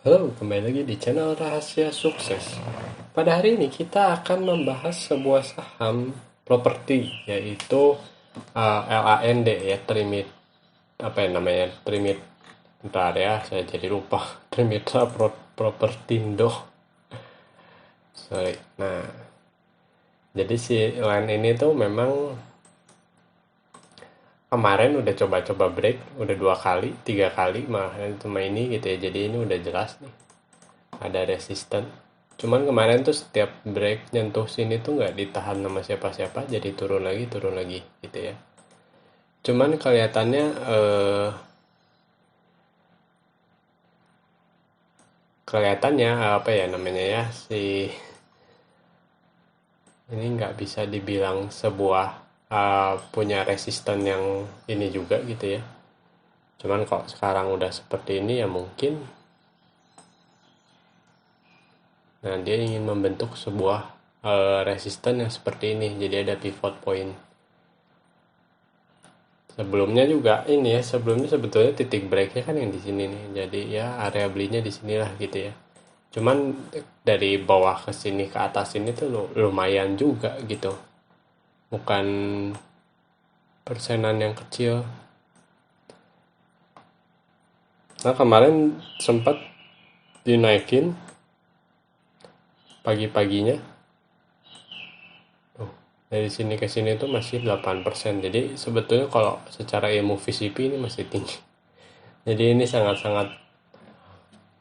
Halo, kembali lagi di channel Rahasia Sukses. Pada hari ini kita akan membahas sebuah saham properti, yaitu LAND ya, Trimit, apa ya namanya, Trimit, bentar ya, saya jadi lupa, Trimitra Propertindo. Sorry. Nah, jadi si LAN ini tuh memang kemarin udah coba-coba break, udah 2 kali, 3 kali malah cuma ini gitu ya. Jadi ini udah jelas nih ada resisten. Cuman kemarin tuh setiap break nyentuh sini tuh nggak ditahan sama siapa-siapa, jadi turun lagi gitu ya. Cuman kelihatannya apa ya namanya ya, si ini nggak bisa dibilang sebuah punya resisten yang ini juga gitu ya. Cuman kalau sekarang udah seperti ini ya mungkin, nah dia ingin membentuk sebuah resisten yang seperti ini, jadi ada pivot point. Sebelumnya juga ini ya, sebelumnya sebetulnya titik breaknya kan yang di sini nih, jadi ya area belinya di sinilah gitu ya. Cuman dari bawah ke sini ke atas ini tuh lumayan juga gitu, bukan persenan yang kecil. Nah kemarin sempat dinaikin pagi-paginya. Dari sini ke sini tuh masih 8%. Jadi sebetulnya kalau secara ilmu VCP ini masih tinggi. Jadi ini sangat-sangat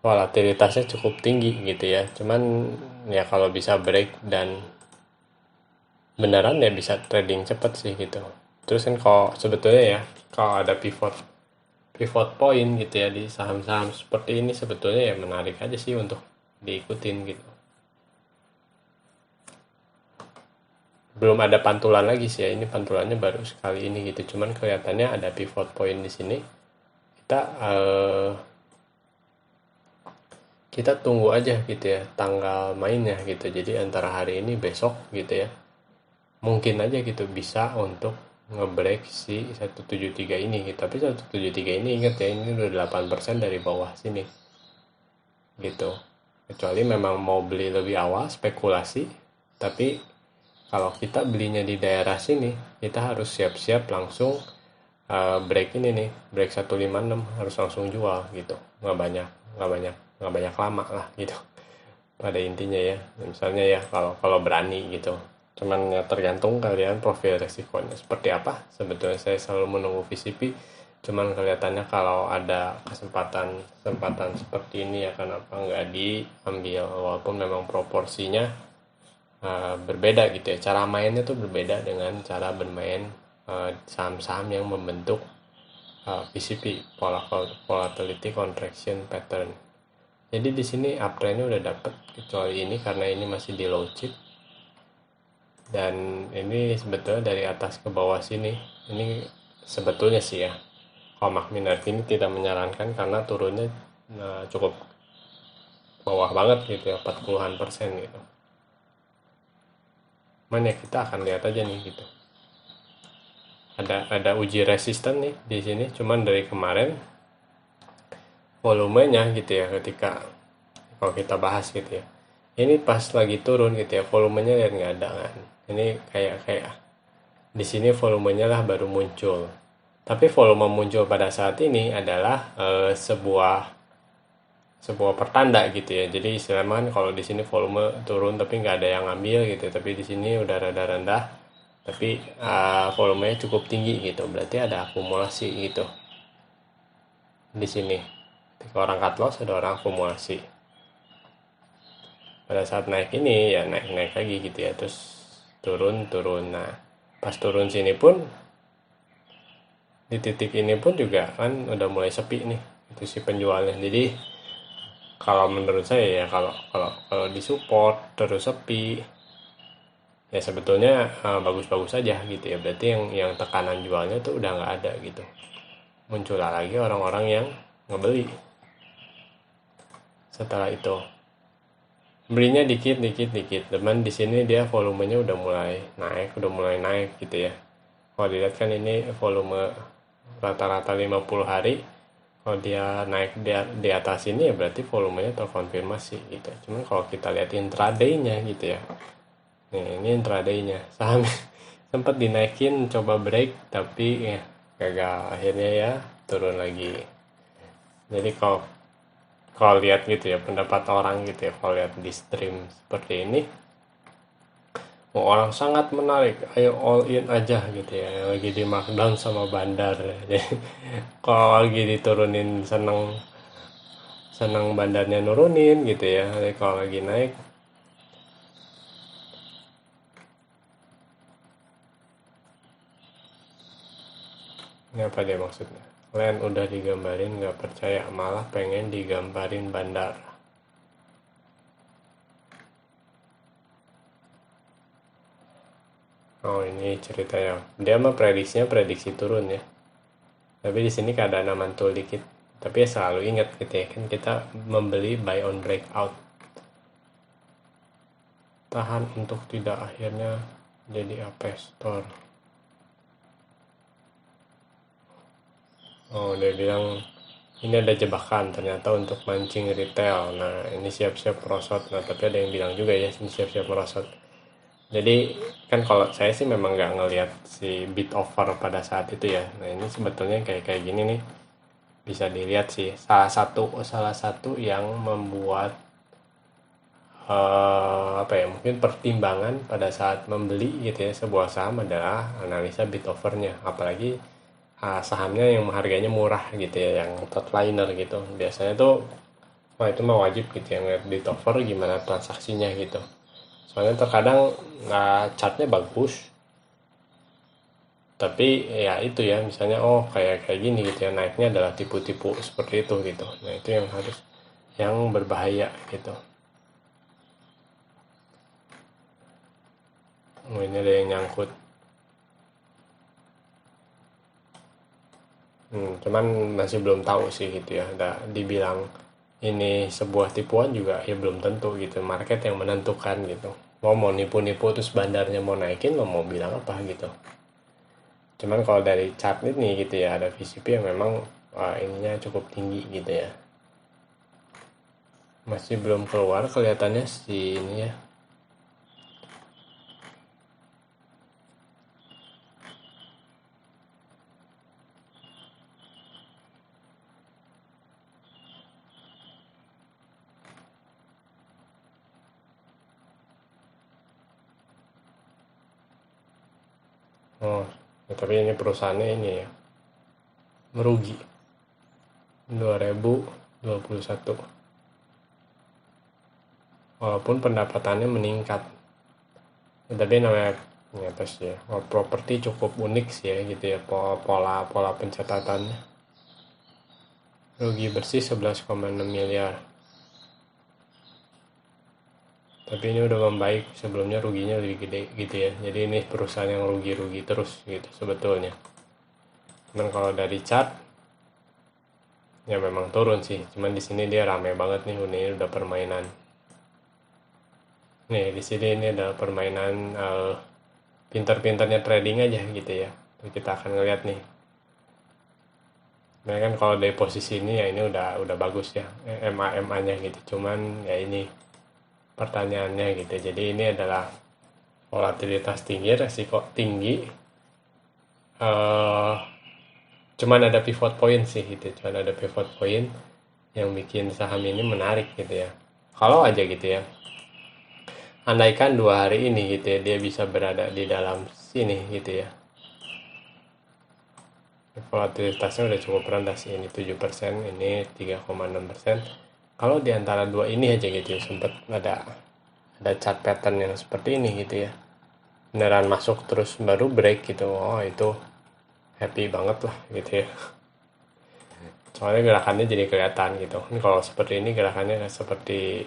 volatilitasnya cukup tinggi gitu ya. Cuman ya kalau bisa break dan beneran ya bisa trading cepet sih gitu. Terus kan kalau sebetulnya ya, kalau ada pivot pivot point gitu ya di saham-saham seperti ini, sebetulnya ya menarik aja sih untuk diikutin gitu. Belum ada pantulan lagi sih ya, ini pantulannya baru sekali ini gitu. Cuman kelihatannya ada pivot point di sini. Kita kita tunggu aja gitu ya tanggal mainnya gitu. Jadi antara hari ini besok gitu ya, mungkin aja gitu bisa untuk ngebreak si 173 ini gitu. Tapi 173 ini ingat ya, ini udah 8% dari bawah sini gitu. Kecuali memang mau beli lebih awal spekulasi, tapi kalau kita belinya di daerah sini, kita harus siap-siap langsung break ini nih, break 156 harus langsung jual gitu. Nggak banyak lama lah gitu. Pada intinya ya, misalnya ya kalau berani gitu. Cuman ya tergantung kalian profil resikonya seperti apa. Sebetulnya saya selalu menunggu VCP. Cuman kelihatannya kalau ada kesempatan seperti ini ya kenapa nggak diambil, walaupun memang proporsinya berbeda gitu ya. Cara mainnya tuh berbeda dengan cara bermain saham-saham yang membentuk PCP, volatility contraction pattern. Jadi di sini uptrendnya udah dapet, kecuali ini karena ini masih di low chip. Dan ini sebetulnya dari atas ke bawah sini, ini sebetulnya sih ya, kalau Mark Minardi ini tidak menyarankan karena turunnya cukup bawah banget gitu ya, 40-an% gitu. Cuman ya kita akan lihat aja nih gitu. Ada uji resisten nih di sini, cuman dari kemarin volumenya gitu ya, ketika kalau kita bahas gitu ya, ini pas lagi turun gitu ya, volumenya lihat nggak ada kan. Ini kayak di sini volumenya lah baru muncul, tapi volume muncul pada saat ini adalah sebuah pertanda gitu ya. Jadi istilahnya kan kalau di sini volume turun tapi nggak ada yang ngambil gitu, tapi di sini udah rada rendah tapi volumenya cukup tinggi gitu, berarti ada akumulasi gitu di sini. Ketika orang cut loss, ada orang akumulasi. Pada saat naik ini ya naik lagi gitu ya, terus turun. Nah pas turun sini pun, di titik ini pun juga kan udah mulai sepi nih itu si penjualnya. Jadi kalau menurut saya ya, kalau disupport terus sepi ya sebetulnya bagus-bagus aja gitu ya. Berarti yang tekanan jualnya tuh udah nggak ada gitu. Muncul lagi orang-orang yang ngebeli. Setelah itu belinya dikit. Teman di sini dia volumenya udah mulai naik gitu ya. Kalau dilihat kan ini volume rata-rata 50 hari Kalau dia naik di atas ini ya berarti volumenya terkonfirmasi gitu. Cuman kalau kita lihat intraday-nya gitu ya. Nih, ini intraday-nya. Saham sempat dinaikin coba break tapi ya gagal, akhirnya ya turun lagi. Jadi kalau lihat gitu ya pendapat orang gitu ya, kalau lihat di stream seperti ini, orang sangat menarik, ayo all in aja gitu ya, lagi di markdown sama bandar. Jadi kalau lagi diturunin seneng seneng bandarnya nurunin gitu ya. Jadi kalau lagi naik, ini apa dia maksudnya? Land udah digambarin nggak percaya, malah pengen digambarin bandar. Oh, ini ceritanya. Dia mah prediksinya prediksi turun ya. Tapi di sini keadaan mantul dikit. Tapi ya selalu ingat gitu ya, kan kita membeli buy on breakout. Tahan untuk tidak akhirnya jadi store. Oh, dia bilang ini ada jebakan ternyata untuk mancing retail. Nah, ini siap-siap merosot. Nah, tapi ada yang bilang juga ya, ini siap-siap merosot. Jadi kan kalau saya sih memang nggak ngelihat si bid offer pada saat itu ya. Nah, ini sebetulnya kayak gini nih, bisa dilihat sih. Salah satu yang membuat apa ya, mungkin pertimbangan pada saat membeli gitu ya sebuah saham adalah analisa bid offernya. Apalagi sahamnya yang harganya murah gitu ya, yang top liner gitu. Biasanya tuh wah itu mah wajib gitu ya ngeliat bid offer gimana transaksinya gitu. Soalnya terkadang chartnya bagus, tapi ya itu ya misalnya oh kayak gini gitu ya, naiknya adalah tipu-tipu seperti itu gitu. Nah itu yang berbahaya gitu. Oh, ini ada yang nyangkut. Cuman masih belum tahu sih gitu ya. Ada dibilang ini sebuah tipuan juga ya belum tentu gitu. Market yang menentukan gitu. Mau nipu-nipu terus bandarnya mau naikin, lo mau bilang apa gitu. Cuman kalau dari chart ini gitu ya, ada VCP yang memang ininya cukup tinggi gitu ya. Masih belum keluar kelihatannya si ini ya. Oh, ya, tapi ini perusahaannya ini ya merugi 2021. Walaupun pendapatannya meningkat. Ya, tapi namanya ya apa sih ya, properti cukup unik sih ya gitu ya, pola pencatatannya. Rugi bersih 11,6 miliar. Tapi ini udah membaik, sebelumnya ruginya lebih gede gitu ya. Jadi ini perusahaan yang rugi-rugi terus gitu sebetulnya. Cuman kalau dari chart ya memang turun sih. Cuman di sini dia rame banget nih, ini udah permainan. Nih di sini ini ada permainan pintar-pintarnya trading aja gitu ya. Kita akan ngeliat nih. Nah kan kalau dari posisi ini ya ini udah bagus ya, MA-nya gitu. Cuman ya ini pertanyaannya gitu. Jadi ini adalah volatilitas tinggi, resiko tinggi. Cuman ada pivot point sih gitu. Cuman ada pivot point yang bikin saham ini menarik gitu ya. Kalau aja gitu ya, andaikan 2 hari ini gitu ya, dia bisa berada di dalam sini gitu ya. Volatilitasnya udah cukup rendah sih, ini 7%, ini 3,6%. Kalau di antara dua ini aja gitu ya, sempat ada chart pattern yang seperti ini gitu ya. Beneran masuk terus baru break gitu. Oh, itu happy banget lah gitu ya. Soalnya gerakannya jadi kelihatan gitu. Ini kalau seperti ini gerakannya seperti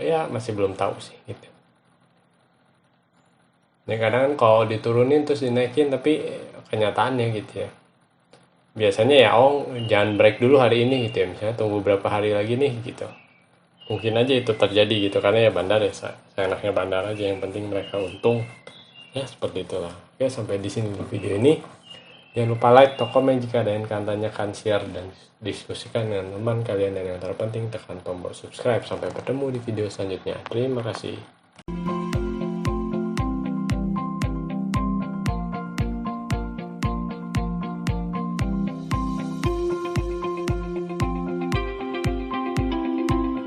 ya masih belum tahu sih gitu. Ya kadang kan kalau diturunin terus dinaikin tapi kenyataannya gitu ya. Biasanya ya jangan break dulu hari ini gitu ya. Misalnya tunggu berapa hari lagi nih gitu. Mungkin aja itu terjadi gitu karena ya bandar ya seenaknya bandar aja, yang penting mereka untung. Ya seperti itulah. Oke, sampai di sini video ini. Jangan lupa like atau komen jika ada yang kalian tanyakan, share dan diskusikan dengan teman kalian, dan yang terpenting tekan tombol subscribe. Sampai bertemu di video selanjutnya. Terima kasih.